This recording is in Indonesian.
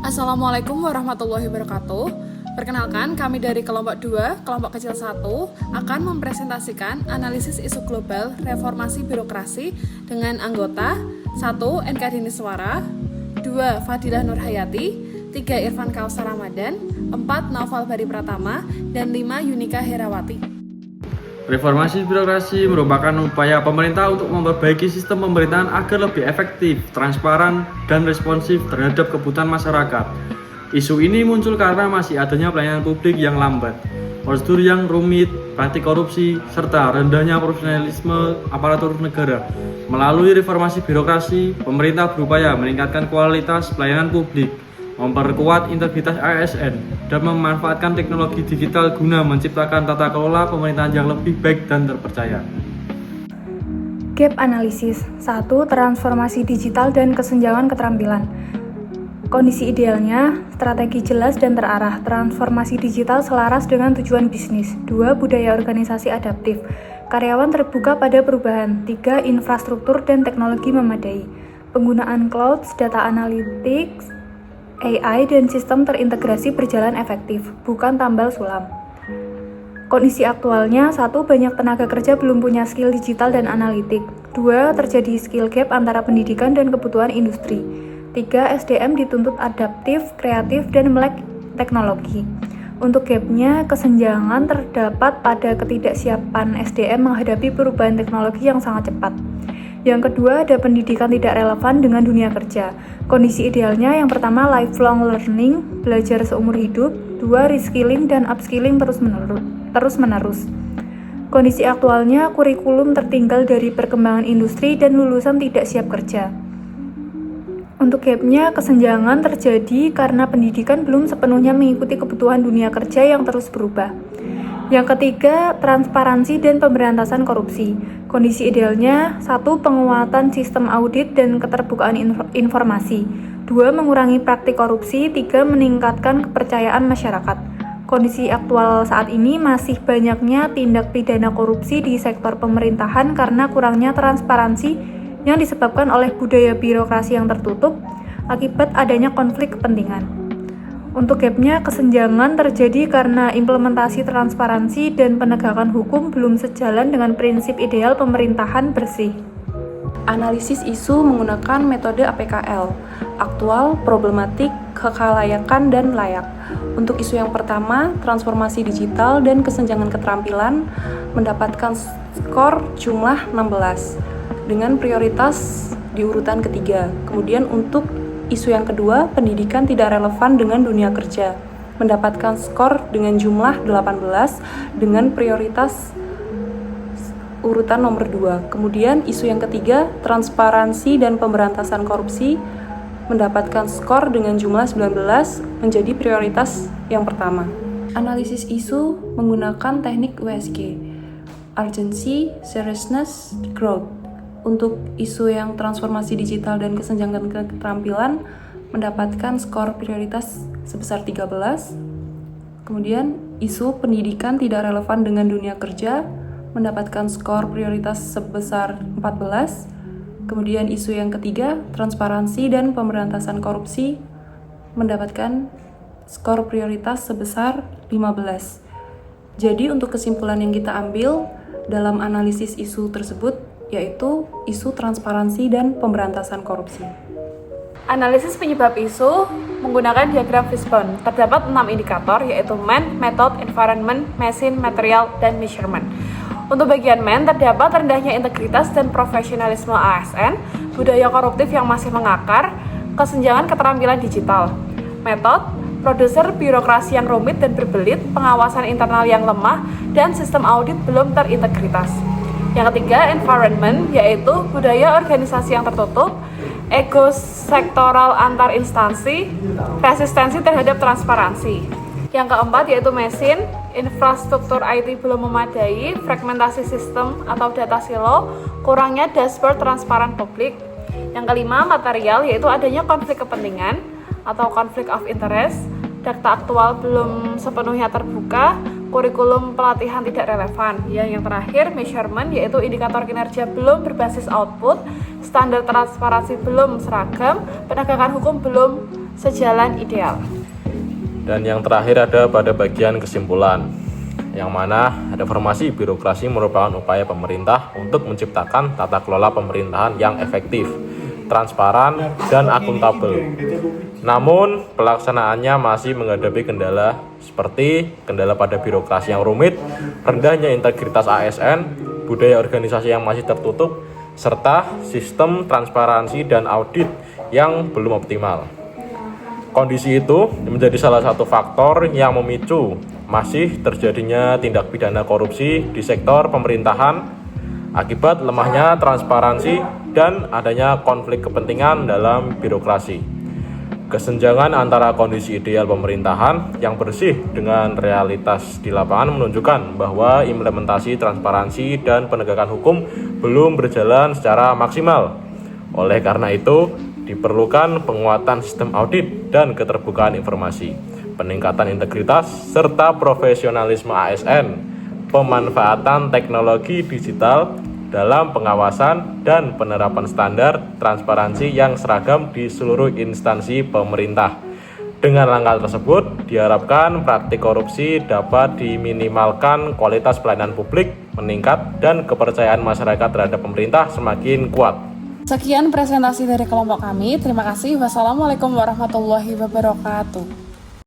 Assalamualaikum warahmatullahi wabarakatuh. Perkenalkan, kami dari kelompok 2, kelompok kecil 1, akan mempresentasikan analisis isu global reformasi birokrasi dengan anggota 1. NK Dini Suara, 2. Fadilah Nurhayati, 3. Irfan Kausar Ramadan, 4. Naufal Bari Pratama, dan 5. Yunika Herawati. Reformasi birokrasi merupakan upaya pemerintah untuk memperbaiki sistem pemerintahan agar lebih efektif, transparan, dan responsif terhadap kebutuhan masyarakat. Isu ini muncul karena masih adanya pelayanan publik yang lambat, prosedur yang rumit, praktik korupsi, serta rendahnya profesionalisme aparatur negara. Melalui reformasi birokrasi, pemerintah berupaya meningkatkan kualitas pelayanan publik, memperkuat integritas ASN, dan memanfaatkan teknologi digital guna menciptakan tata kelola pemerintahan yang lebih baik dan terpercaya. Gap analisis 1. Transformasi digital dan kesenjangan keterampilan. Kondisi idealnya, strategi jelas dan terarah, transformasi digital selaras dengan tujuan bisnis. 2. Budaya organisasi adaptif, karyawan terbuka pada perubahan. 3. Infrastruktur dan teknologi memadai, penggunaan cloud, data analytics, AI, dan sistem terintegrasi berjalan efektif, bukan tambal sulam. Kondisi aktualnya, 1. Banyak tenaga kerja belum punya skill digital dan analitik. 2. Terjadi skill gap antara pendidikan dan kebutuhan industri. 3. SDM dituntut adaptif, kreatif, dan melek teknologi. Untuk gapnya, kesenjangan terdapat pada ketidaksiapan SDM menghadapi perubahan teknologi yang sangat cepat. Yang kedua, ada pendidikan tidak relevan dengan dunia kerja. Kondisi idealnya yang pertama lifelong learning, belajar seumur hidup. 2. Reskilling dan upskilling terus-menerus. Kondisi aktualnya kurikulum tertinggal dari perkembangan industri dan lulusan tidak siap kerja. Untuk gapnya, kesenjangan terjadi karena pendidikan belum sepenuhnya mengikuti kebutuhan dunia kerja yang terus berubah. Yang ketiga, transparansi dan pemberantasan korupsi. Kondisi idealnya, 1. Penguatan sistem audit dan keterbukaan informasi. 2. Mengurangi praktik korupsi. 3. Meningkatkan kepercayaan masyarakat. Kondisi aktual saat ini masih banyaknya tindak pidana korupsi di sektor pemerintahan karena kurangnya transparansi yang disebabkan oleh budaya birokrasi yang tertutup akibat adanya konflik kepentingan. Untuk gapnya, kesenjangan terjadi karena implementasi transparansi dan penegakan hukum belum sejalan dengan prinsip ideal pemerintahan bersih. Analisis isu menggunakan metode APKL, aktual, problematik, kekalayakan, dan layak. Untuk isu yang pertama, transformasi digital dan kesenjangan keterampilan, mendapatkan skor jumlah 16, dengan prioritas di urutan ketiga. Kemudian untuk isu yang kedua, pendidikan tidak relevan dengan dunia kerja, mendapatkan skor dengan jumlah 18 dengan prioritas urutan nomor 2. Kemudian isu yang ketiga, transparansi dan pemberantasan korupsi, mendapatkan skor dengan jumlah 19 menjadi prioritas yang pertama. Analisis isu menggunakan teknik USG, Urgency, Seriousness, Growth. Untuk isu yang transformasi digital dan kesenjangan keterampilan mendapatkan skor prioritas sebesar 13. Kemudian isu pendidikan tidak relevan dengan dunia kerja mendapatkan skor prioritas sebesar 14. Kemudian isu yang ketiga, transparansi dan pemberantasan korupsi mendapatkan skor prioritas sebesar 15. Jadi untuk kesimpulan yang kita ambil dalam analisis isu tersebut yaitu isu transparansi dan pemberantasan korupsi. Analisis penyebab isu menggunakan diagram fishbone. Terdapat 6 indikator yaitu man, method, environment, machine, material, dan measurement. Untuk bagian man, terdapat rendahnya integritas dan profesionalisme ASN, budaya koruptif yang masih mengakar, kesenjangan keterampilan digital. Method, produser birokrasi yang rumit dan berbelit, pengawasan internal yang lemah, dan sistem audit belum terintegritas. Yang ketiga, environment, yaitu budaya organisasi yang tertutup, ego sektoral antar instansi, resistensi terhadap transparansi. Yang keempat, yaitu machine, infrastruktur IT belum memadai, fragmentasi sistem atau data silo, kurangnya dashboard transparan publik. Yang kelima, material, yaitu adanya konflik kepentingan atau conflict of interest, data aktual belum sepenuhnya terbuka, kurikulum pelatihan tidak relevan. Yang terakhir, measurement, yaitu indikator kinerja belum berbasis output, standar transparansi belum seragam, penegakan hukum belum sejalan ideal. Dan yang terakhir ada pada bagian kesimpulan, yang mana reformasi birokrasi merupakan upaya pemerintah untuk menciptakan tata kelola pemerintahan yang efektif, transparan, dan akuntabel. Namun, pelaksanaannya masih menghadapi kendala seperti kendala pada birokrasi yang rumit, rendahnya integritas ASN, budaya organisasi yang masih tertutup, serta sistem transparansi dan audit yang belum optimal. Kondisi itu menjadi salah satu faktor yang memicu masih terjadinya tindak pidana korupsi di sektor pemerintahan akibat lemahnya transparansi dan adanya konflik kepentingan dalam birokrasi. Kesenjangan antara kondisi ideal pemerintahan yang bersih dengan realitas di lapangan menunjukkan bahwa implementasi transparansi dan penegakan hukum belum berjalan secara maksimal. Oleh karena itu, diperlukan penguatan sistem audit dan keterbukaan informasi, peningkatan integritas serta profesionalisme ASN, pemanfaatan teknologi digital dalam pengawasan dan penerapan standar transparansi yang seragam di seluruh instansi pemerintah. Dengan langkah tersebut, diharapkan praktik korupsi dapat diminimalkan, kualitas pelayanan publik meningkat, dan kepercayaan masyarakat terhadap pemerintah semakin kuat. Sekian presentasi dari kelompok kami. Terima kasih. Wassalamualaikum warahmatullahi wabarakatuh.